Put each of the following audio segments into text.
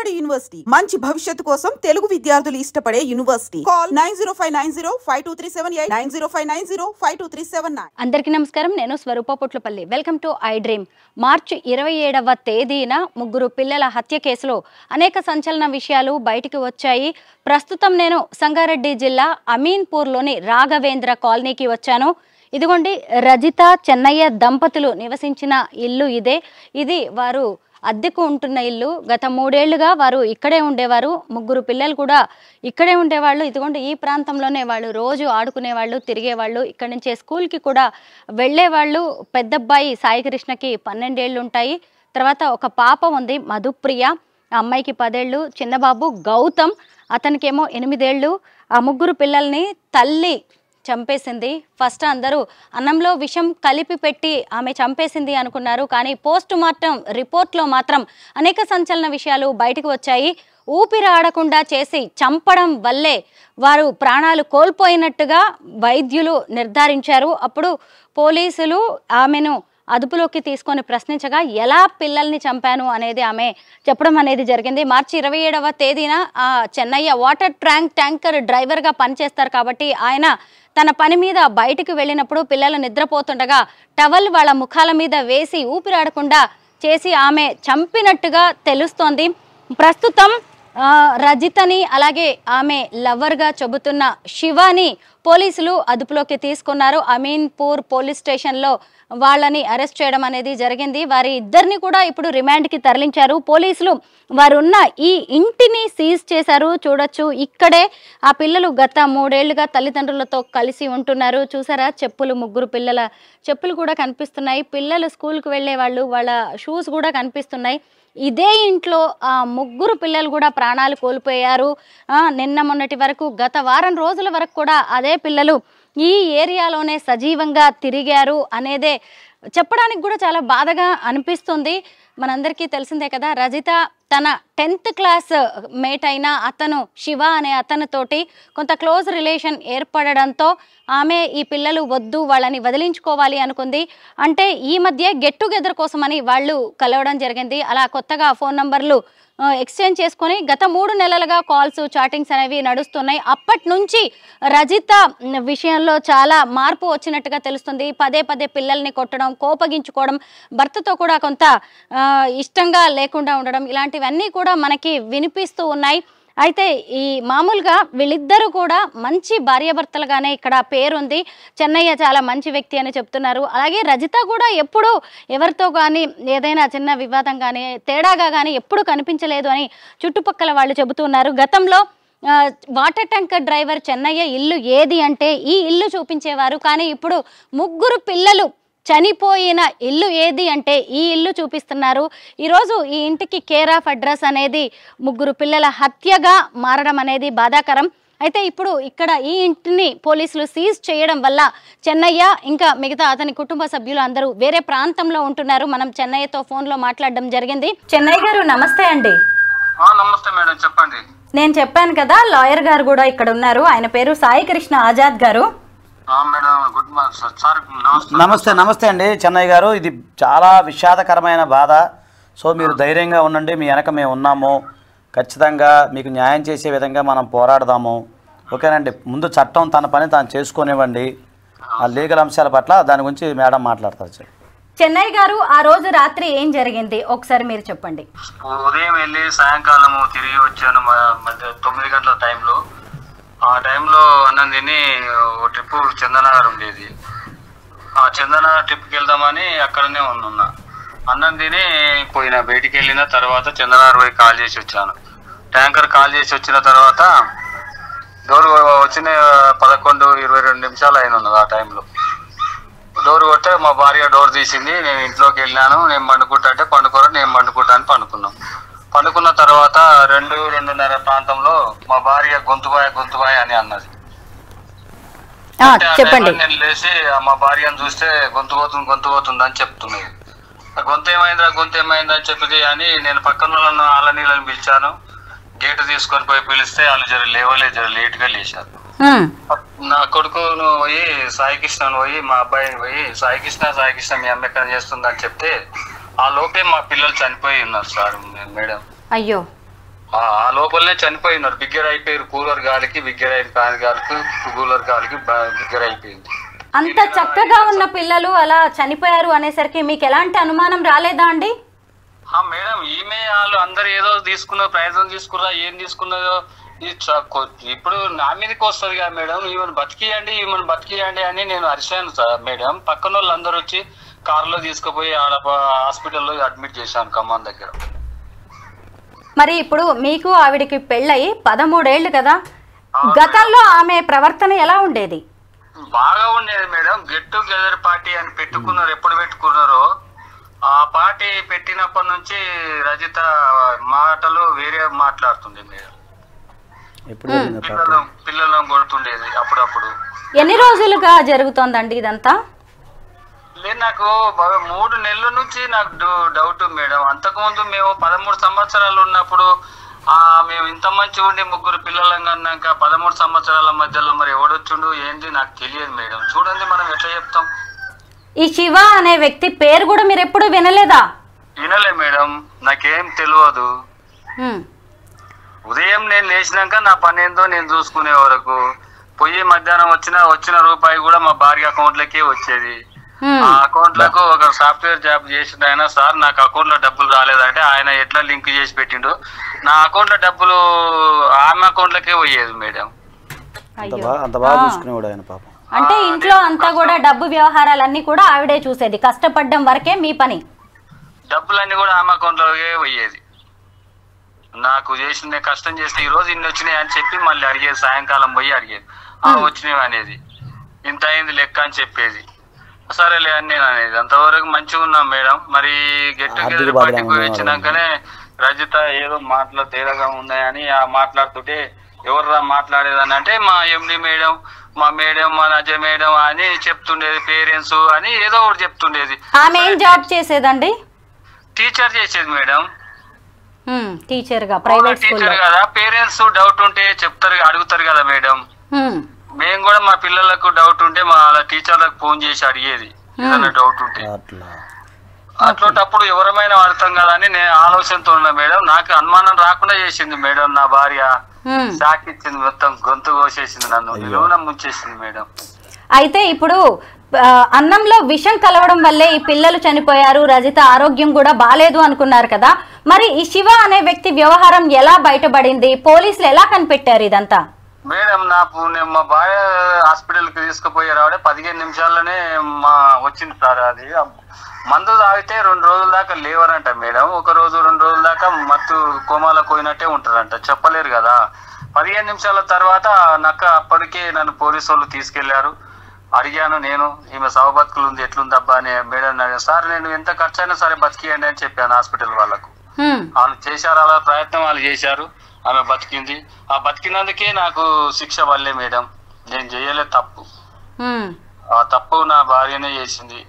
Vijayawada university మంచి భవిష్యత్తు కోసం తెలుగు విద్యార్థులు ఇష్టపడే యూనివర్సిటీ. కాల్ 9059052378 9059052379. అందరికీ నమస్కారం. నేను Swarupa Potlapalli. Welcome to I Dream. మార్చి 27వ తేదీన ముగ్గురు పిల్లల హత్య కేసులో అనేక సంచలన విషయాలు బయటికి వచ్చాయి. ప్రస్తుతం నేను సంగారెడ్డి జిల్లా అమీన్పూర్లోని రాఘవేంద్ర కాలనీకి వచ్చాను. ఇదిగోండి, రజిత చెన్నయ్య దంపతులు నివసించిన ఇల్లు ఇదే. ఇది వారు అద్దెకు ఉంటున్న ఇల్లు. గత 3 ఏళ్లుగా వారు ఇక్కడే ఉండేవారు. ముగ్గురు పిల్లలు కూడా ఇక్కడే ఉండేవాళ్ళు. ఇదిగోండి, ఈ ప్రాంతంలోనే వాళ్ళు రోజు ఆడుకునేవాళ్ళు, తిరిగేవాళ్ళు. ఇక్కడి నుంచే స్కూల్కి కూడా వెళ్ళేవాళ్ళు. పెద్దబ్బాయి సాయికృష్ణకి 12 ఏళ్ళు ఉంటాయి. తర్వాత ఒక పాప ఉంది, మధుప్రియ. ఆ అమ్మాయికి 10 ఏళ్ళు. చిన్నబాబు గౌతమ్, అతనికేమో 8 ఏళ్ళు. ఆ ముగ్గురు పిల్లల్ని తల్లి చంపేసింది. ఫస్ట్ అందరూ అన్నంలో విషం కలిపి పెట్టి ఆమె చంపేసింది అనుకున్నారు. కానీ పోస్ట్ మార్టం రిపోర్ట్లో మాత్రం అనేక సంచలన విషయాలు బయటకు వచ్చాయి. ఊపిరి ఆడకుండా చేసి చంపడం వల్లే వారు ప్రాణాలు కోల్పోయినట్టుగా వైద్యులు నిర్ధారించారు. అప్పుడు పోలీసులు ఆమెను అదుపులోకి తీసుకొని ప్రశ్నించగా ఎలా పిల్లల్ని చంపాను అనేది ఆమె చెప్పడం అనేది జరిగింది. మార్చి 27వ తేదీన చెన్నయ్య వాటర్ ట్యాంకర్ డ్రైవర్గా పనిచేస్తారు కాబట్టి ఆయన తన పని మీద బయటకు వెళ్ళినప్పుడు పిల్లలు నిద్రపోతుండగా టవల్ వాళ్ళ ముఖాల మీద వేసి ఊపిరాడకుండా చేసి ఆమె చంపినట్టుగా తెలుస్తోంది. ప్రస్తుతం రజితని అలాగే ఆమె లవర్గా చెబుతున్న శివాని పోలీసులు అదుపులోకి తీసుకున్నారు. అమీన్పూర్ పోలీస్ స్టేషన్లో వాళ్ళని అరెస్ట్ చేయడం అనేది జరిగింది. వారి ఇద్దరిని కూడా ఇప్పుడు రిమాండ్కి తరలించారు. పోలీసులు వారున్న ఈ ఇంటిని సీజ్ చేశారు. చూడొచ్చు, ఇక్కడే ఆ పిల్లలు గత 3 ఏళ్లుగా తల్లిదండ్రులతో కలిసి ఉంటున్నారు. చూసారా, చెప్పులు, ముగ్గురు పిల్లల చెప్పులు కూడా కనిపిస్తున్నాయి. పిల్లలు స్కూల్కి వెళ్ళే వాళ్ళు, వాళ్ళ షూస్ కూడా కనిపిస్తున్నాయి. ఇదే ఇంట్లో ఆ ముగ్గురు పిల్లలు కూడా ప్రాణాలు కోల్పోయారు. నిన్న మొన్నటి వరకు, గత వారం రోజుల వరకు కూడా అదే పిల్లలు ఈ ఏరియాలోనే సజీవంగా తిరిగారు అనేదే చెప్పడానికి కూడా చాలా బాధగా అనిపిస్తుంది. మనందరికీ తెలిసిందే కదా, రజిత తన 10th క్లాస్ మేట్ అయిన అతను శివ అనే అతనితోటి కొంత క్లోజ్ రిలేషన్ ఏర్పడడంతో ఆమె ఈ పిల్లలు వద్దు, వాళ్ళని వదిలించుకోవాలి అనుకుంది. అంటే ఈ మధ్య గెట్ టుగెదర్ కోసమని వాళ్ళు కలవడం జరిగింది. అలా కొత్తగా ఫోన్ నంబర్లు ఎక్స్చేంజ్ చేసుకొని గత 3 నెలలుగా కాల్స్, చాటింగ్స్ అనేవి నడుస్తున్నాయి. అప్పటి నుంచి రజిత విషయంలో చాలా మార్పు వచ్చినట్టుగా తెలుస్తుంది. పదే పదే పిల్లల్ని కొట్టడం, కోపగించుకోవడం, భర్తతో కూడా కొంత ఇష్టంగా లేకుండా ఉండడం, ఇలాంటివన్నీ కూడా మనకి వినిపిస్తూ ఉన్నాయి. అయితే ఈ మామూలుగా వీళ్ళిద్దరూ కూడా మంచి భార్యాభర్తలుగానే ఇక్కడ పేరుంది. చెన్నయ్య చాలా మంచి వ్యక్తి అని చెప్తున్నారు. అలాగే రజిత కూడా ఎప్పుడూ ఎవరితో కానీ ఏదైనా చిన్న వివాదం కానీ తేడాగా కానీ ఎప్పుడు కనిపించలేదు అని చుట్టుపక్కల వాళ్ళు చెబుతున్నారు. గతంలో వాటర్ ట్యాంకర్ డ్రైవర్ చెన్నయ్య ఇల్లు ఏది అంటే ఈ ఇల్లు చూపించేవారు. కానీ ఇప్పుడు ముగ్గురు పిల్లలు చనిపోయిన ఇల్లు ఏది అంటే ఈ ఇల్లు చూపిస్తున్నారు. ఈరోజు ఈ ఇంటికి కేర్ ఆఫ్ అడ్రస్ అనేది ముగ్గురు పిల్లల హత్యగా మారడం అనేది బాధాకరం. అయితే ఇప్పుడు ఇక్కడ ఈ ఇంటిని పోలీసులు సీజ్ చేయడం వల్ల చెన్నయ్య ఇంకా మిగతా అతని కుటుంబ సభ్యులు అందరూ వేరే ప్రాంతంలో ఉంటున్నారు. మనం చెన్నయ్యతో ఫోన్లో మాట్లాడడం జరిగింది. చెన్నయ్య గారు నమస్తే అండి. నమస్తే మేడం, చెప్పండి. నేను చెప్పాను కదా, లాయర్ గారు కూడా ఇక్కడ ఉన్నారు. ఆయన పేరు సాయికృష్ణ ఆజాద్ గారు. నమస్తే అండి చెన్నయ్య గారు. ఇది చాలా విషాదకరమైన బాధ. సో మీరు ధైర్యంగా ఉండండి, మీ వెనక మేము ఉన్నాము. ఖచ్చితంగా మీకు న్యాయం చేసే విధంగా మనం పోరాడదాము, ఓకేనండి. ముందు చట్టం తన పని తాను చేసుకునివ్వండి. ఆ లీగల్ అంశాల పట్ల దాని గురించి మేడం మాట్లాడతారు. చెన్నయ్య గారు, ఆ రోజు రాత్రి ఏం జరిగింది ఒకసారి మీరు చెప్పండి. ఉదయం వెళ్ళి సాయంకాలం తిరిగి వచ్చాను. 9 గంటల టైంలో. ఆ టైంలో అన్నం తిని ఓ ట్రిప్ చందనగర్ ఉండేది. ఆ చందనగర్ ట్రిప్కి వెళ్దామని అక్కడనే ఉన్నా. అన్నం తిని బయటికి వెళ్ళిన తర్వాత చందనగర్ పోయి కాల్ చేసి వచ్చాను. ట్యాంకర్ కాల్ చేసి వచ్చిన తర్వాత డోర్ వచ్చిన 11-22 నిమిషాలు అయిన ఉన్నది. ఆ టైంలో డోర్ కొట్టే మా భార్య డోర్ తీసింది. నేను ఇంట్లోకి వెళ్ళాను. నేను పండుకుంటా అంటే పండుకోరా, నేను పండుకుంటా అని పండుకున్నాం. పండుకున్న తర్వాత 2-2:30 ప్రాంతంలో మా భార్య గొంతుబాయ్ అని అన్నది. నేను లేచి మా భార్యను చూస్తే గొంతు పోతుంది అని చెప్తున్నది. గొంతు ఏమైందా అని చెప్పింది అని నేను పక్కన వాళ్ళ నీళ్ళని పిలిచాను. గేటు తీసుకొని పోయి పిలిస్తే వాళ్ళు జర లేట్గా లేచారు. నా కొడుకును పోయి సాయికృష్ణను పోయి మా అబ్బాయిని పోయి సాయికృష్ణ మీ అమ్మ ఎక్కడ చేస్తుందని చెప్తే ఆ లోపే మా పిల్లలు చనిపోయి ఉన్నారు సార్ మేడం. అయ్యో. ఆ లోపలనే చనిపోయినారు, బిగ్గర అయిపోయారు. కూలర్ గాలికి బిగ్గర గాలికి కూలర్ గాలికి బిగ్గర అయిపోయింది. అంత చక్కగా ఉన్న పిల్లలు అలా చనిపోయారు అనేసరికి మీకు ఎలాంటి అనుమానం రాలేదా అండి? మేడం ఈమె వాళ్ళు అందరు ఏదో తీసుకున్నారు, ప్రయత్నం తీసుకున్నా, ఏం తీసుకున్నదో ఇప్పుడు నా మీదకి వస్తుంది కదా మేడం. ఈమెను బతికియండి అని నేను అరిశాను సార్ మేడం. పక్కన వాళ్ళు అందరు వచ్చి కారులో తీసుకుపోయి ఆడ హాస్పిటల్లో అడ్మిట్ చేశాను ఖమ్మం దగ్గర. మరి ఇప్పుడు మీకు ఆవిడికి పెళ్ళయి 13 ఏళ్ళు కదా, గతంలో ఆమె ప్రవర్తన ఎలా ఉండేది? బాగా ఉండేది మేడం. గెట్ టుగెదర్ పార్టీ అని పెట్టుకున్నారు. ఎప్పుడు పెట్టుకున్నారో ఆ పార్టీ పెట్టినప్పటి నుంచి రజిత మాటలు వేరే మాట్లాడుతుంది మేడం. పిల్లలను కొడుతుండేది అప్పుడప్పుడు. ఎన్ని రోజులుగా జరుగుతోందండి ఇదంతా? లేదు, నాకు 3 నెలల నుంచి నాకు డౌట్ మేడం. అంతకుముందు మేము 13 సంవత్సరాలు ఉన్నప్పుడు మేము ఇంత మంచిగా ఉండి 3 పిల్లలం కన్నాక 13 సంవత్సరాల మధ్యలో మరి ఎవడొచ్చుండు ఏంది నాకు తెలియదు మేడం. చూడండి మనం ఎట్లా చెప్తాం. ఈ శివ అనే వ్యక్తి పేరు కూడా మీరు ఎప్పుడు వినలేదా? వినలే మేడం, నాకేం తెలియదు. ఉదయం నేను లేచినాక నా పని ఏందో నేను చూసుకునే వరకు పోయి మధ్యాహ్నం వచ్చిన రూపాయి కూడా మా భార్య అకౌంట్లకే వచ్చేది. ఆ అకౌంట్ లకు ఒక సాఫ్ట్వేర్ జాబ్ చేసిన ఆయన, సార్ నాకు అకౌంట్ లో డబ్బులు రాలేదంటే ఆయన ఎట్లా లింక్ చేసి పెట్టిండు, నా అకౌంట్ లో డబ్బులు ఆమె అకౌంట్ లకే పోయేది మేడం. అంటే ఇంట్లో అంతా కూడా డబ్బు వ్యవహారాలన్నీ కూడా ఆవిడే చూసేది, కష్టపడడం వరకే మీ పని. డబ్బులన్నీ కూడా ఆమె అకౌంట్ లోకే పోయేది. నాకు చేసిన కష్టం చేస్తే ఈ రోజు ఇన్ని వచ్చినాయి అని చెప్పి మళ్ళీ అడిగేది, సాయంకాలం పోయి అడిగేది వచ్చినవి అనేది, ఇంత అయింది లెక్క అని చెప్పేది. సరేలే అని నేను అనేది. అంతవరకు మంచిగా ఉన్నాం మేడం. మరి గెట్ టుగెదర్ పార్టీకి వచ్చినాకనే రజిత ఏదో మాటలు తేడాగా ఉన్నాయని మాట్లాడుతుంటే ఎవర్రా మాట్లాడేదని అంటే మా ఎండి మేడం, మా నజ మేడం అని చెప్తుండేది, పేరెంట్స్ అని ఏదో ఒకటి చెప్తుండేది. ఆమె ఏం జాబ్ చేసేదండి? టీచర్ చేసేది మేడం. టీచర్ గా, ప్రైవేట్ టీచర్ కదా. పేరెంట్స్ డౌట్ ఉంటే చెప్తారు, అడుగుతారు కదా మేడం. మేము కూడా మా పిల్లలకు డౌట్ ఉంటే మా టీచర్లకు ఫోన్ చేసి అడిగేది ఏదైనా డౌట్ ఉంటే. అట్లాంటప్పుడు ఎవరమైనా అర్థం కదా అని నేను ఆలోచనతో ఉన్నా మేడం. నాకు అనుమానం రాకుండా చేసింది మేడం నా భార్య. షాక్ ఇచ్చింది, మొత్తం గొంతు కోసేసింది, నన్ను నిలువున ముంచేసింది మేడం. అయితే ఇప్పుడు అన్నంలో విషం కలవడం వల్లే ఈ పిల్లలు చనిపోయారు, రజిత ఆరోగ్యం కూడా బాలేదు అనుకున్నారు కదా. మరి ఈ శివ అనే వ్యక్తి వ్యవహారం ఎలా బయటపడింది? పోలీసులు ఎలా కనిపెట్టారు ఇదంతా? మేడం మా భార్య హాస్పిటల్ కి తీసుకుపోయి రావడే 15 నిమిషాల్లోనే వచ్చింది సార్. అది మందు తాగితే 2 రోజుల దాకా లేవరంట మేడం. 1 రోజు 2 రోజుల దాకా మత్తు కోమాలో పోయినట్టే ఉంటారంట, చెప్పలేరు కదా. 15 నిమిషాల తర్వాత నక్క అప్పటికే నన్ను పోలీసు వాళ్ళు తీసుకెళ్లారు. అడిగాను నేను, ఈమె సవ బతుకులు ఉంది ఎట్లుందబ్బా అని మేడం. సార్ నేను ఎంత ఖర్చు అయినా సరే బతికియండి అని చెప్పాను హాస్పిటల్ వాళ్ళకు. వాళ్ళు చేశారు, అలా ప్రయత్నం వాళ్ళు చేశారు. ఆమె బతికింది. ఆ బతికినందుకే నాకు శిక్ష వల్లే మేడం. నేను చేయలేదు తప్పు. ఆ తప్పు నా భార్యనే చేసింది,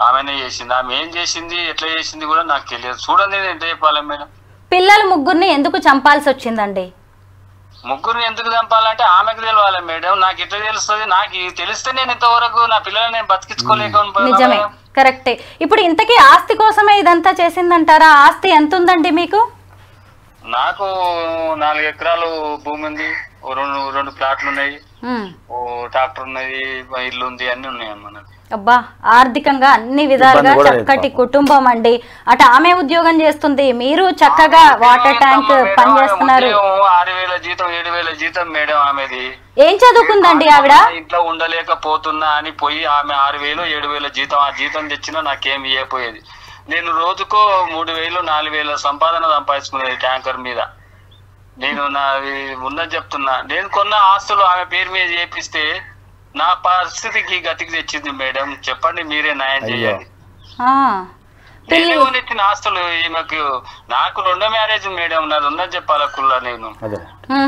ఆమెనే చేసింది. ఆమె ఏం చేసింది, ఎట్లా చేసింది కూడా నాకు తెలియదు. చూడండి నేను ఎంత చెప్పాలి మేడం. పిల్లలు 3 ఎందుకు చంపాల్సి వచ్చిందండి? 3 ఎందుకు చంపాలంటే ఆమెకు తెలియాలి మేడం. నాకు ఎట్లా తెలుస్తుంది? నాకు తెలిస్తే నేను ఇంతవరకు నా పిల్లల్ని నేను బతికించుకోలేకపోయినా. నిజమే, కరెక్టే. ఇప్పుడు ఇంతకీ ఆస్తి కోసమే ఇదంతా చేసిందంటారా? ఆస్తి ఎంత ఉందండి మీకు? నాకు 4 ఎకరాలు భూమి ఉంది, 2 ప్లాట్లు ఉన్నాయి, ఓ ట్రాక్టర్ ఉన్నది, ఇల్లు ఉంది, అన్ని ఉన్నాయి మనకు. అబ్బా, ఆర్థికంగా అన్ని విధాలుగా చక్కటి కుటుంబం అండి. అటు ఆమె ఉద్యోగం చేస్తుంది, మీరు చక్కగా వాటర్ ట్యాంక్ పని చేస్తున్నారు. 6,000 జీతం 7,000 జీతం మేడం ఆమెది. ఏం చదువుకుందండి ఆవిడ? ఇంట్లో ఉండలేకపోతున్నా అని పోయి ఆమె 6,000 7,000 జీతం, ఆ జీతం తెచ్చినా నాకేమి ఇవ్వపోయేది. నేను రోజుకో 3,000 4,000 సంపాదన సంపాదించుకునేది ట్యాంకర్ మీద. నేను ఉన్నది చెప్తున్నా. నేను కొన్న ఆస్తులు ఆమె పేరు మీద చేపిస్తే నా పరిస్థితికి గతికి తెచ్చింది మేడం. చెప్పండి, మీరే న్యాయం చేయాలి. నేను కొనిచ్చిన ఆస్తులు ఈమెకు. నాకు 2వ మ్యారేజ్ మేడం, నాది ఉన్నది చెప్పాల కుల్లా. నేను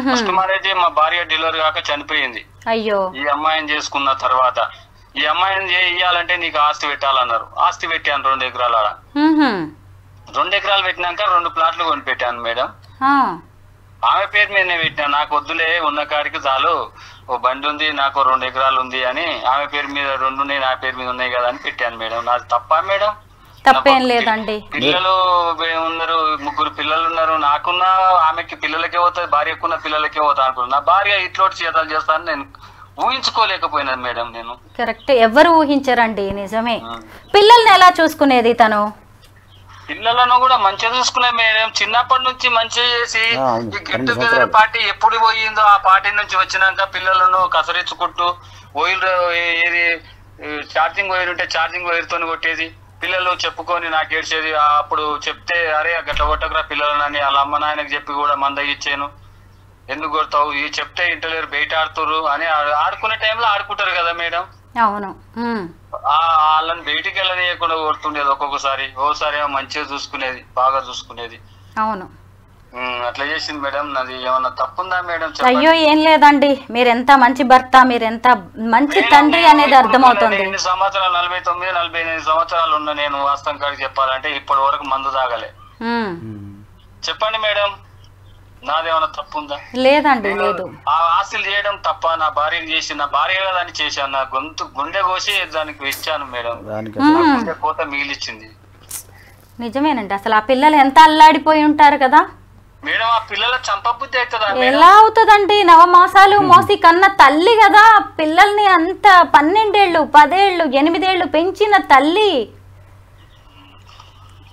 ఫస్ట్ మ్యారేజ్ మా భార్య డెలివరీ కాక చనిపోయింది. అయ్యో. ఈ అమ్మాయిని చేసుకున్న తర్వాత ఈ అమ్మాయిని చేయాలంటే నీకు ఆస్తి పెట్టాలన్నారు. ఆస్తి పెట్టాను 2 ఎకరాలు. 2 ఎకరాలు పెట్టినాక 2 ప్లాట్లు కొని పెట్టాను మేడం. ఆమె పేరు మీదనే పెట్టినా. నాకు వద్దులే, ఉన్న కాడికి చాలు, ఓ బండి ఉంది, నాకు 2 ఎకరాలు ఉంది అని ఆమె పేరు మీద 2 ఉన్నాయి, నా పేరు మీద ఉన్నాయి కదా అని పెట్టాను మేడం. నాది తప్ప మేడం? తప్పేం లేదండి. పిల్లలు ఉన్నారు, 3 పిల్లలు ఉన్నారు. నాకున్న ఆమెకి పిల్లలకే పోతుంది, భార్యకున్న పిల్లలకే పోతా అనుకున్నాను. నా భార్య ఇట్లోటి చేతాలు చేస్తాను నేను ఊహించుకోలేకపోయినాను మేడం. నేను కరెక్ట్, ఎవరు ఊహించరండి, నిజమే. పిల్లల్ని ఎలా చూసుకునేది తను? పిల్లలను కూడా మంచిగా చూసుకునే మేడం. చిన్నప్పటి నుంచి మంచిగా చేసి ఈ గెట్ టుగెదర్ పార్టీ ఎప్పుడు పోయిందో ఆ పార్టీ నుంచి వచ్చినాక పిల్లలను కసరించుకుంటూ వైర్ ఏది ఛార్జింగ్ వైర్ ఉంటే ఛార్జింగ్ వైర్ తోని కొట్టేది. పిల్లలు చెప్పుకొని నాకు ఏడ్చేది. అప్పుడు చెప్తే అరే గట్ల కొట్టకురా పిల్లలని వాళ్ళ అమ్మ నాయనకి చెప్పి కూడా మంద ఇచ్చాను. ఎందుకు కొడతావు, ఈ చెప్తే ఇంటలేరు బయట ఆడుతురు అని. ఆడుకునే టైంలో ఆడుకుంటారు కదా మేడం. అవును, వాళ్ళని బయటికి వెళ్ళనీయకుండా కొడుతుండేది ఒక్కొక్కసారి. ఓసారి ఏమో మంచిగా చూసుకునేది, బాగా చూసుకునేది. అవును, అట్లా చేసింది మేడం. నాది ఏమన్నా తప్పుందా మేడం? అయ్యో ఏం లేదండి, మీరెంత మంచి భర్త, మీరెంత మంచి తండ్రి అనేది అర్థమవుతుంది. ఎన్ని సంవత్సరాలు 49, 48 సంవత్సరాలు ఉన్నా నేను వాస్తవం కాడికి చెప్పాలంటే ఇప్పటి వరకు మందు తాగలే. చెప్పండి మేడం, నాదేమన్నా తప్పుందా? లేదండి, లేదు. ఆ ఆస్తులు చేయడం తప్ప? నా భార్యకి చేసి, నా భార్య దాన్ని చేశాను. నా గుండె కోసి దానికి ఇచ్చాను మేడం. గుండె కోత మిగిలిచ్చింది. నిజమేనండి, అసలు ఆ పిల్లలు ఎంత అల్లాడిపోయి ఉంటారు కదా మేడం. ఆ పిల్లల చంపబుద్ధి అవుతుందా? ఎలా అవుతుందండి? 9 మాసాలు మోసి కన్న తల్లి కదా, పిల్లల్ని అంత 12 ఏళ్ళు 10 ఏళ్ళు 8 ఏళ్ళు పెంచిన తల్లి.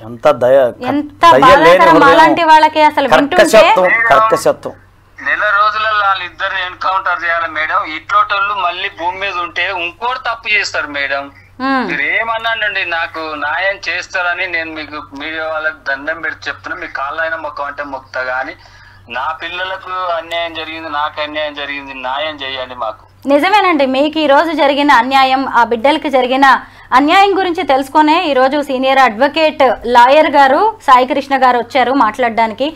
ఎంత దయ, ఎంత బాధాకరం అలాంటి వాళ్ళకి. అసలు వింటుంటే నెల రోజులలో వాళ్ళిద్దరిని ఎన్కౌంటర్ చేయాలి మేడం. ఇట్లోటోళ్ళు మళ్ళీ భూమి మీద ఉంటే ఇంకోటి తప్పు చేస్తారు మేడం. మీరు ఏమన్నానండి, నాకు న్యాయం చేస్తారని నేను మీకు మీడియా వాళ్ళకి దండం పెట్టి చెప్తున్నా. మీ కాళ్ళైనా మొక్క అంటే మొక్తా గానీ నా పిల్లలకు అన్యాయం జరిగింది, నాకు అన్యాయం జరిగింది, న్యాయం చేయండి మాకు. నిజమేనండి, మీకు ఈ రోజు జరిగిన అన్యాయం, ఆ బిడ్డలకి జరిగిన అన్యాయం గురించి తెలుసుకునే ఈరోజు సీనియర్ అడ్వకేట్ లాయర్ గారు సాయి కృష్ణ గారు వచ్చారు మాట్లాడడానికి.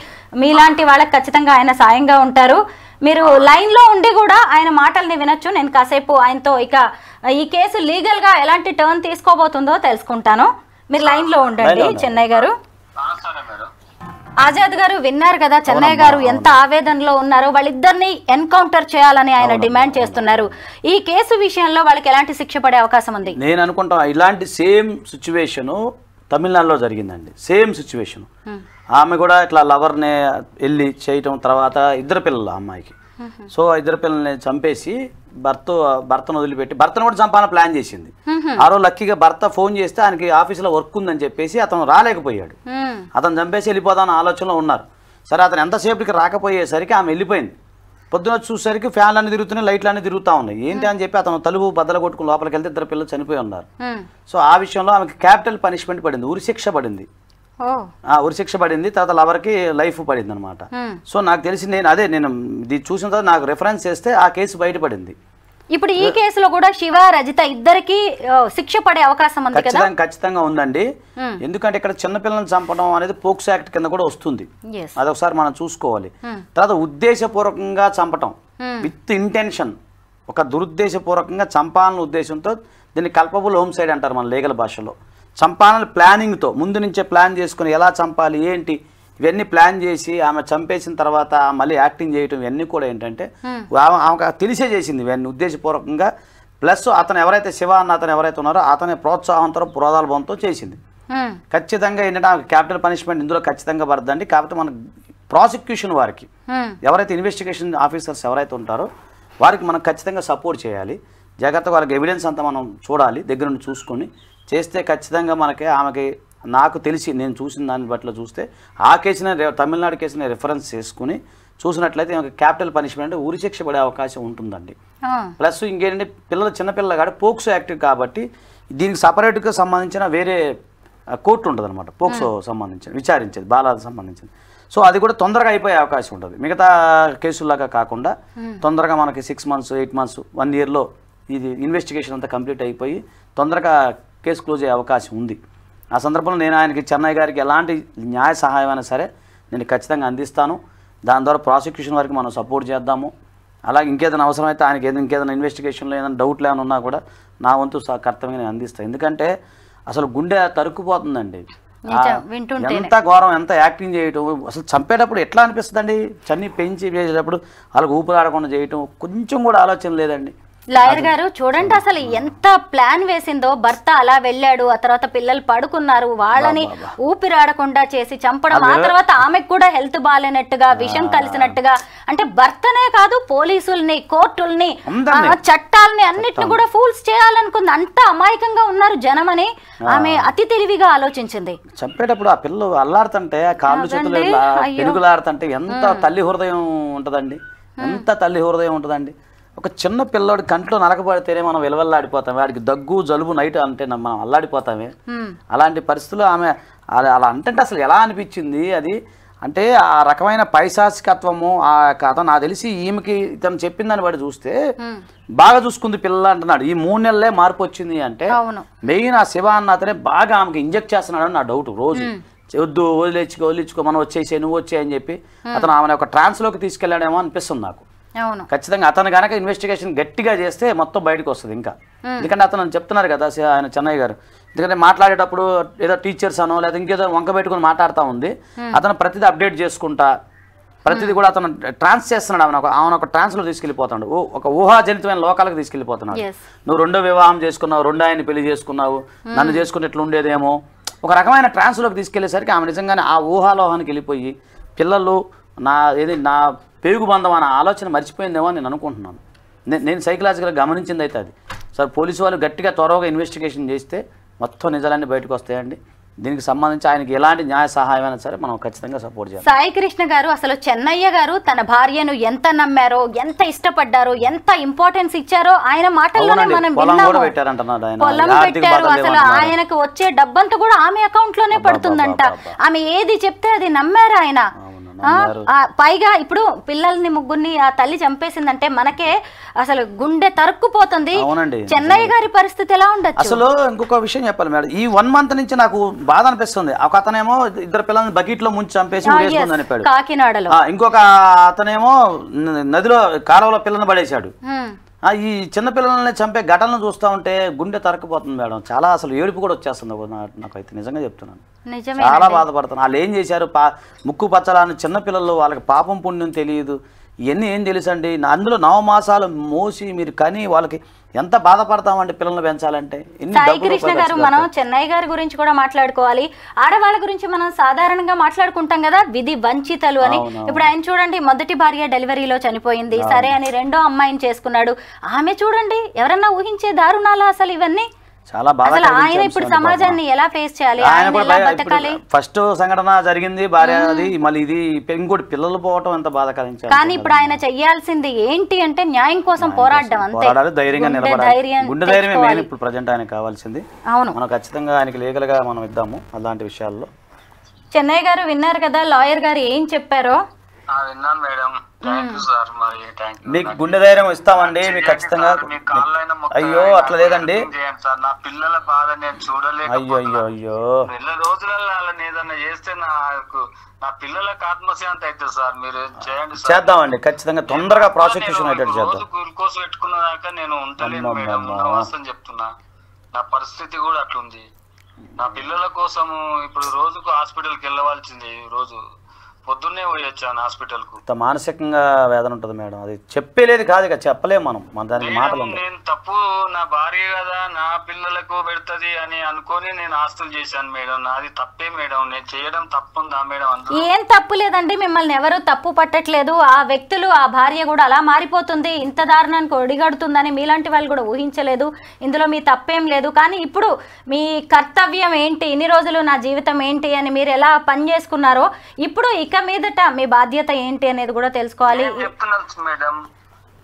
మీలాంటి వాళ్ళకి ఖచ్చితంగా ఆయన సాయంగా ఉంటారు. మీరు లైన్లో ఉండి కూడా ఆయన మాటల్ని వినొచ్చు. నేను కాసేపు ఆయనతో ఇక ఈ కేసు లీగల్గా ఎలాంటి టర్న్ తీసుకోబోతుందో తెలుసుకుంటాను. మీరు లైన్లో ఉండండి చెన్నై గారు. ఆజాద్ గారు విన్నారు కదా, చెన్నై గారు ఎంత ఆవేదనలో ఉన్నారో. వాళ్ళిద్దరిని ఎన్కౌంటర్ చేయాలని ఆయన డిమాండ్ చేస్తున్నారు. ఈ కేసు విషయంలో వాళ్ళకి ఎలాంటి శిక్ష పడే అవకాశం ఉంది? నేను అనుకుంటా ఇలాంటి సేమ్ సిచ్యువేషన్ తమిళనాడులో జరిగిందండి. Same situation. ఆమె కూడా ఇట్లా లవర్ని వెళ్ళి చేయటం, తర్వాత 2 పిల్లలు అమ్మాయికి. సో 2 పిల్లల్ని చంపేసి భర్తను వదిలిపెట్టి భర్తను కూడా చంపాలని ప్లాన్ చేసింది. ఆ రోజు లక్కీగా భర్త ఫోన్ చేస్తే ఆయనకి ఆఫీసులో వర్క్ ఉందని చెప్పేసి అతను రాలేకపోయాడు. అతను చంపేసి వెళ్ళిపోదాని ఆలోచనలో ఉన్నారు. సరే, అతను ఎంతసేపటికి రాకపోయేసరికి ఆమె వెళ్ళిపోయింది. పొద్దున చూసేసరికి ఫ్యాన్లు అన్ని తిరుగుతున్నాయి, లైట్లు అన్ని తిరుగుతూ ఉన్నాయి. ఏంటి అని చెప్పి అతను తలుపు బద్దలు కొట్టుకుని లోపలికి వెళ్తే 2 పిల్లలు చనిపోయి ఉన్నారు. సో ఆ విషయంలో ఆమెకి క్యాపిటల్ పనిష్మెంట్ పడింది, ఉరిశిక్ష పడింది. ఉరిశిక్ష పడింది. తర్వాత లవర్కి లైఫ్ పడింది అనమాట. సో నాకు తెలిసి నేను ఇది చూసిన తర్వాత నాకు రెఫరెన్స్ చేస్తే ఆ కేసు బయటపడింది. ఇప్పుడు ఈ కేసులో కూడా శివ రజిత ఇద్దరికి శిక్ష పడే అవకాశం ఉంది కదా? ఖచ్చితంగా ఉందండి. ఎందుకంటే ఇక్కడ చిన్నపిల్లలను చంపడం అనేది పోక్సో యాక్ట్ కింద కూడా వస్తుంది. అదొకసారి మనం చూసుకోవాలి. తర్వాత ఉద్దేశపూర్వకంగా చంపటం విత్ ఇంటెన్షన్, ఒక దురుద్దేశపూర్వకంగా చంపాలన్న ఉద్దేశంతో దీన్ని కల్పబుల్ హోమ్సైడ్ అంటారు మన లీగల్ భాషలో. చంపాలని ప్లానింగ్తో ముందు నుంచే ప్లాన్ చేసుకుని ఎలా చంపాలి ఏంటి ఇవన్నీ ప్లాన్ చేసి ఆమె చంపేసిన తర్వాత మళ్ళీ యాక్టింగ్ చేయటం ఇవన్నీ కూడా ఏంటంటే ఆమెకు తెలిసే చేసింది ఇవన్నీ ఉద్దేశపూర్వకంగా. ప్లస్ అతను ఎవరైతే శివ అన్న అతను ఎవరైతే ఉన్నారో అతని ప్రోత్సాహంతో పురోధాలభంతో చేసింది. ఖచ్చితంగా ఏంటంటే ఆమెకు క్యాపిటల్ పనిష్మెంట్ ఇందులో ఖచ్చితంగా పడుతుందండి. కాకపోతే మన ప్రాసిక్యూషన్ వారికి ఎవరైతే ఇన్వెస్టిగేషన్ ఆఫీసర్స్ ఎవరైతే ఉంటారో వారికి మనం ఖచ్చితంగా సపోర్ట్ చేయాలి. జాగ్రత్తగా వాళ్ళకి ఎవిడెన్స్ అంతా మనం చూడాలి, దగ్గర నుండి చూసుకొని చేస్తే ఖచ్చితంగా ఆమెకి నాకు తెలిసి నేను చూసిన దాన్ని బట్టి చూస్తే ఆ కేసుని తమిళనాడు కేసుని రిఫరెన్స్ చేసుకుని చూసినట్లయితే క్యాపిటల్ పనిష్మెంట్ ఉరిశిక్ష పడే అవకాశం ఉంటుందండి. ప్లస్ ఇంకేంటంటే చిన్నపిల్లలు కాబట్టి పోక్సో యాక్ట్ కాబట్టి దీనికి సపరేట్గా సంబంధించిన వేరే కోర్టు ఉంటుంది అనమాట. పోక్సో సంబంధించిన విచారించేది బాలాలకు సంబంధించింది. సో అది కూడా తొందరగా అయిపోయే అవకాశం ఉంటుంది. మిగతా కేసుల్లాగా కాకుండా తొందరగా మనకి 6 months 8 months 1 yearలో ఇది ఇన్వెస్టిగేషన్ అంతా కంప్లీట్ అయిపోయి తొందరగా కేసు క్లోజ్ అయ్యే అవకాశం ఉంది. ఆ సందర్భంలో నేను ఆయనకి చెన్నై గారికి ఎలాంటి న్యాయ సహాయం అయినా సరే నేను ఖచ్చితంగా అందిస్తాను. దాని ద్వారా ప్రాసిక్యూషన్ వారికి మనం సపోర్ట్ చేద్దాము. అలాగే ఇంకేదైనా అవసరమైతే ఆయనకి ఇంకేదైనా ఇన్వెస్టిగేషన్లో ఏదైనా డౌట్లు ఏమైనా ఉన్నా కూడా నా వంతు కర్తవ్యంగా నేను అందిస్తాను. ఎందుకంటే అసలు గుండె తరుక్కుపోతుందండి. ఎంత ఘోరం, ఎంత యాక్టింగ్ చేయటం. అసలు చంపేటప్పుడు ఎట్లా అనిపిస్తుందండి, చన్ని పెంచి చేసేటప్పుడు వాళ్ళకి ఊపిరాడకుండా చేయటం కొంచెం కూడా ఆలోచన లేదండి. లాయర్ గారు చూడండి అసలు ఎంత ప్లాన్ వేసిందో. భర్త అలా వెళ్ళాడు, ఆ తర్వాత పిల్లలు పడుకున్నారు, వాళ్ళని ఊపిరాడకుండా చేసి చంపడం, ఆ తర్వాత ఆమెకు కూడా హెల్త్ బాగాలేనట్టుగా, విషం కలిసినట్టుగా. అంటే భర్తనే కాదు పోలీసుల్ని, కోర్టుల్ని, చట్టాలని అన్నిటిని కూడా ఫూల్స్ చేయాలనుకుంది. అంత అమాయకంగా ఉన్నారు జనం అని ఆమె అతి తెలివిగా ఆలోచించింది. చంపేటప్పుడు ఆ పిల్లలు అల్లాడుతుంటే, కాళ్ళు చేతులు పెనుగులాడుతుంటే ఎంత తల్లి హృదయం ఉంటుందండి, ఎంత తల్లి హృదయం ఉంటుందండి. ఒక చిన్న పిల్లోడి కంట్లో నలకబడితేనే మనం విలువల్లాడిపోతాం, వాడికి దగ్గు జలుబు నైట్ అంటే మనం అల్లాడిపోతామే. అలాంటి పరిస్థితుల్లో ఆమె అలా అంటే అసలు ఎలా అనిపించింది అది అంటే ఆ రకమైన పైశాచికత్వము. ఆ కథ నాకు తెలిసి ఈమెకి ఇతను చెప్పిన దాన్ని బట్టి చూస్తే బాగా చూసుకుంది పిల్ల అంటున్నాడు. ఈ 3 నెలలే మార్పు వచ్చింది అంటే మెయిన్ ఆ శివ అన్న అతనే బాగా ఆమెకి ఇంజెక్ట్ చేస్తున్నాడు అని నా డౌట్. రోజు వద్దు వదిలించుకో మనం వచ్చేసే నువ్వు వచ్చే అని చెప్పి అతను ఆమెను ఒక ట్రాన్స్లోకి తీసుకెళ్లాడేమో అనిపిస్తుంది నాకు. ఖచ్చితంగా అతను కనుక ఇన్వెస్టిగేషన్ గట్టిగా చేస్తే మొత్తం బయటకు వస్తుంది ఇంకా. ఎందుకంటే అతను చెప్తున్నారు కదా ఆయన చెన్నయ్య గారు, ఎందుకంటే మాట్లాడేటప్పుడు ఏదో టీచర్స్ అనో లేదా ఇంకేదో వంక పెట్టుకుని మాట్లాడుతూ ఉంది. అతను ప్రతిదీ అప్డేట్ చేసుకుంటా ప్రతిదీ కూడా అతను ట్రాన్స్ చేస్తున్నాడు. ఆమెను ఒక ట్రాన్స్లో తీసుకెళ్ళిపోతాడు, ఒక ఊహాజనితమైన లోకాలకు తీసుకెళ్ళిపోతున్నాడు. నువ్వు 2వ వివాహం చేసుకున్నావు, 2వ ఆయన్ని పెళ్లి చేసుకున్నావు, నన్ను చేసుకుని ఎట్లా ఉండేదేమో ఒక రకమైన ట్రాన్స్లోకి తీసుకెళ్లేసరికి ఆమె నిజంగానే ఆ ఊహాలోహానికి వెళ్ళిపోయి పిల్లలు నా పెరుగు బంధం అనే ఆలోచన మర్చిపోయిందేమో అని నేను అనుకుంటున్నాను. నేను సైకలాజికల్గా గమనించింది అయితే అది. సార్ పోలీసు వాళ్ళు గట్టిగా త్వరగా ఇన్వెస్టిగేషన్ చేస్తే మొత్తం నిజాలన్నీ బయటకు వస్తాయండి. దీనికి సంబంధించి ఆయనకి ఎలాంటి న్యాయ సహాయం అయినా సరే మనం ఖచ్చితంగా సపోర్ట్ చేయాలి. సాయి కృష్ణ గారు, అసలు చెన్నయ్య గారు తన భార్యను ఎంత నమ్మారో, ఎంత ఇష్టపడ్డారో, ఎంత ఇంపార్టెన్స్ ఇచ్చారో ఆయన మాటల్లోనే మనం విన్నాము. పొలం పెట్టారు, అసలు ఆయనకు వచ్చే డబ్బంతా కూడా ఆమె అకౌంట్ లోనే పడుతుందంట. ఆమె ఏది చెప్తే అది నమ్మారు ఆయన. పైగా ఇప్పుడు పిల్లల్ని ముగ్గురిని ఆ తల్లి చంపేసిందంటే మనకే అసలు గుండె తరుక్కుపోతుంది. చెన్నయ్య గారి పరిస్థితి ఎలా ఉండొచ్చు? అసలు ఇంకొక విషయం చెప్పాలి మేడం, ఈ 1 మంత్ నుంచి నాకు బాధ అనిపిస్తుంది. ఒక అతనేమో 2 పిల్లల్ని బకెట్ లో ముంచి చంపేసి అనిపాడు కాకినాడలో, ఇంకొక అతనేమో నదిలో కాలువలో పిల్లల్ని పడేశాడు. ఈ చిన్న పిల్లల్ని చంపే ఘటనలు చూస్తూ ఉంటే గుండె తరక్కుపోతుంది మేడం. చాలా అసలు ఏడుపు కూడా వచ్చేస్తుంది నాకైతే, నిజంగా చెప్తున్నాను. చాలా బాధపడుతున్నాను. వాళ్ళు ఏం చేశారు, ముక్కు పచ్చలాని చిన్నపిల్లలు, వాళ్ళకి పాపం పుణ్యం తెలియదు, ఇవన్నీ ఏం తెలుసండి. అందులో 9 మాసాలు మోసి మీరు కని వాళ్ళకి ఎంత బాధపడతామండి పిల్లల్ని పెంచాలంటే. సాయి కృష్ణ గారు, మనం చెన్నయ్య గారి గురించి కూడా మాట్లాడుకోవాలి. ఆడవాళ్ళ గురించి మనం సాధారణంగా మాట్లాడుకుంటాం కదా, విధి వంచితలు అని. ఇప్పుడు ఆయన చూడండి, మొదటి భార్య డెలివరీలో చనిపోయింది, సరే అని 2వ అమ్మాయిని చేసుకున్నాడు. ఆమె చూడండి, ఎవరన్నా ఊహించే దారుణాలా అసలు ఇవన్నీ? చాలా బాధ. ఆయన ఇప్పుడు సమాజాన్ని ఎలా ఫేస్ చేయాలి, బతకాలి? ఫస్ట్ సంఘటన జరిగింది భార్య, అది మళ్ళీ ఇది ఇంకోటి పిల్లలు పోవటం ఎంత బాధాకరం. కానీ ఇప్పుడు ఆయన చెయ్యాల్సింది ఏంటి అంటే న్యాయం కోసం పోరాడడం, అంతే. ధైర్యంగా నిలబడాలి, గుండె ధైర్యమే మెయిన్ ఇప్పుడు ప్రజెంట్ ఆయనకు కావాల్సింది. అవును, మనం ఖచ్చితంగా ఆయనకి లీగల్ గా మనం ఇద్దాము అలాంటి విషయాల్లో. చెన్నయ్య గారు విన్నారు కదా లాయర్ గారు ఏం చెప్పారో. విన్నాను మేడం, సార్. మరి మీకు గుండె ధైర్యం ఇస్తామండి, మీకు ఖచ్చితంగా. అయ్యో అట్లా లేదండి సార్, నా పిల్లల బాధ నేను చూడలేదు. అయ్యో అయ్యో అయ్యో, నెల రోజులలో వాళ్ళని ఏదన్నా చేస్తే నా పిల్లలకు ఆత్మశాంతి అవుతుంది సార్. మీరు చేయండి, చేద్దామండి ఖచ్చితంగా, తొందరగా ప్రాసిక్యూషన్ అయ్యేటట్టు చేద్దాం. రోజు గ్లూకోజ్ పెట్టుకున్నదాకా నేను ఉండలేను మేడం, ఉండవచ్చని చెప్తున్నా. నా పరిస్థితి కూడా అట్లుంది. నా పిల్లల కోసము ఇప్పుడు రోజుకు హాస్పిటల్కి వెళ్ళవలసింది. రోజు పొద్దున్నే పోయొచ్చాను హాస్పిటల్ కు. మానసికంగా వేదన ఉంటుంది మేడం, అది చెప్పలేదు కాదు, ఇక చెప్పలేము మనం దానికి మాటలు. నేను తప్పు, నా భార్య కదా నా పిల్లలకు పెడుతుంది అని అనుకొని నేను ఆస్తులు చేశాను మేడం. నాది తప్పే మేడం, నేను చేయడం తప్పుందా మేడం? ఏం తప్పు లేదండి, మిమ్మల్ని ఎవరు తప్పు పట్టట్లేదు. ఆ వ్యక్తులు, ఆ భార్య కూడా అలా మారిపోతుంది, ఇంత దారుణానికి ఒడిగడుతుందని మీలాంటి వాళ్ళు కూడా ఊహించలేదు. ఇందులో మీ తప్పేం లేదు. కానీ ఇప్పుడు మీ కర్తవ్యం ఏంటి, ఇన్ని రోజులు నా జీవితం ఏంటి అని మీరు ఎలా పని చేసుకున్నారో, ఇప్పుడు ఇక మీదట మీ బాధ్యత ఏంటి అనేది కూడా తెలుసుకోవాలి. చెప్తున్నాను మేడం,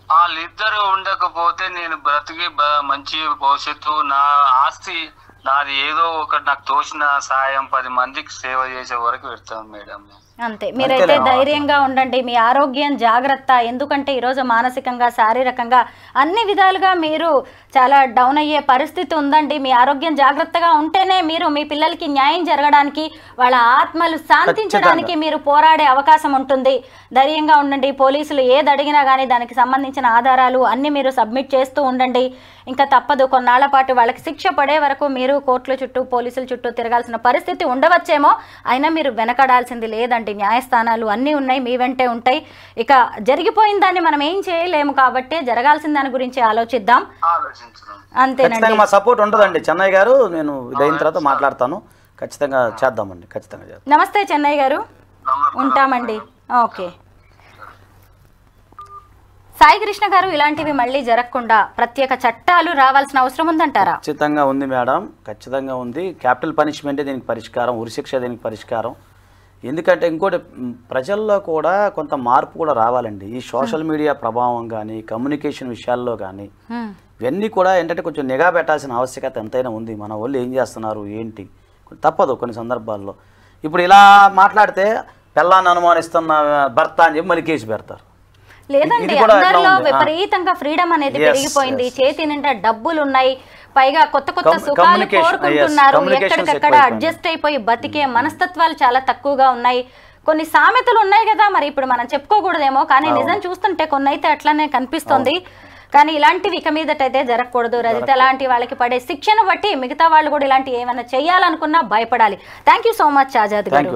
వాళ్ళిద్దరు ఉండకపోతే నేను బ్రతికి మంచి భవిష్యత్తు, నా ఆస్తి నాది ఏదో ఒకటి నాకు తోచిన సాయం 10 మందికి సేవ చేసే వరకు పెడతాను మేడం. అంతే, మీరైతే ధైర్యంగా ఉండండి. మీ ఆరోగ్యం జాగ్రత్త. ఎందుకంటే ఈరోజు మానసికంగా, శారీరకంగా అన్ని విధాలుగా మీరు చాలా డౌన్ అయ్యే పరిస్థితి ఉందండి. మీ ఆరోగ్యం జాగ్రత్తగా ఉంటేనే మీరు మీ పిల్లలకి న్యాయం జరగడానికి, వాళ్ళ ఆత్మలు శాంతించడానికి మీరు పోరాడే అవకాశం ఉంటుంది. ధైర్యంగా ఉండండి. పోలీసులు ఏది అడిగినా కానీ దానికి సంబంధించిన ఆధారాలు అన్ని మీరు సబ్మిట్ చేస్తూ ఉండండి. ఇంకా తప్పదు, కొన్నాళ్ల పాటు వాళ్ళకి శిక్ష పడే వరకు మీరు మీరు కోర్టుల చుట్టూ పోలీసుల చుట్టూ తిరగాల్సిన పరిస్థితి ఉండవచ్చేమో, అయినా మీరు వెనకడాల్సింది లేదండి. న్యాయస్థానాలు అన్నీ ఉన్నాయి, మీ వెంటే ఉంటాయి. ఇక జరిగిపోయిన దాన్ని మనం ఏం చేయలేము కాబట్టి జరగాల్సిన దాని గురించి ఆలోచిద్దాం. అంతేనండి. మా సపోర్ట్ ఉంటుందండి చెన్నై గారు. నేను అయిన తర్వాత మాట్లాడతాను. ఖచ్చితంగా చేద్దామండి, ఖచ్చితంగా చేద్దాం. నమస్తే చెన్నై గారు, ఉంటామండి. ఓకే సాయి కృష్ణ గారు, ఇలాంటివి మళ్ళీ జరగకుండా ప్రత్యేక చట్టాలు రావాల్సిన అవసరం ఉందంటారా? ఖచ్చితంగా ఉంది మేడం, ఖచ్చితంగా ఉంది. క్యాపిటల్ పనిష్మెంటే దీనికి పరిష్కారం, ఉరిశిక్ష దీనికి పరిష్కారం. ఎందుకంటే ఇంకోటి ప్రజల్లో కూడా కొంత మార్పు కూడా రావాలండి. ఈ సోషల్ మీడియా ప్రభావం కానీ, కమ్యూనికేషన్ విషయాల్లో కానీ ఇవన్నీ కూడా ఏంటంటే కొంచెం నిఘా పెట్టాల్సిన ఆవశ్యకత ఎంతైనా ఉంది. మన వాళ్ళు ఏం చేస్తున్నారు ఏంటి తప్పదు కొన్ని సందర్భాల్లో. ఇప్పుడు ఇలా మాట్లాడితే పెళ్ళాన్ని అనుమానిస్తున్న భర్త అని చెప్పి మళ్ళీ కేసు పెడతారు. లేదండి, అందరిలో విపరీతంగా ఫ్రీడమ్ అనేది పెరిగిపోయింది. చేతి నిండా డబ్బులు ఉన్నాయి, పైగా కొత్త కొత్త సుఖాలు కోరుకుంటున్నారు. ఎక్కడికక్కడ అడ్జస్ట్ అయిపోయి బతికే మనస్తత్వాలు చాలా తక్కువగా ఉన్నాయి. కొన్ని సామెతలు ఉన్నాయి కదా, మరి ఇప్పుడు మనం చెప్పుకోకూడదేమో, కానీ నిజం చూస్తుంటే కొన్ని అయితే అట్లానే కనిపిస్తుంది. కానీ ఇలాంటివి ఇక మీదటైతే జరగకూడదు. రజిత లాంటి వాళ్ళకి పడే శిక్షను బట్టి మిగతా వాళ్ళు కూడా ఇలాంటి ఏమైనా చేయాలనుకున్నా భయపడాలి. Thank you so much Azad గారు.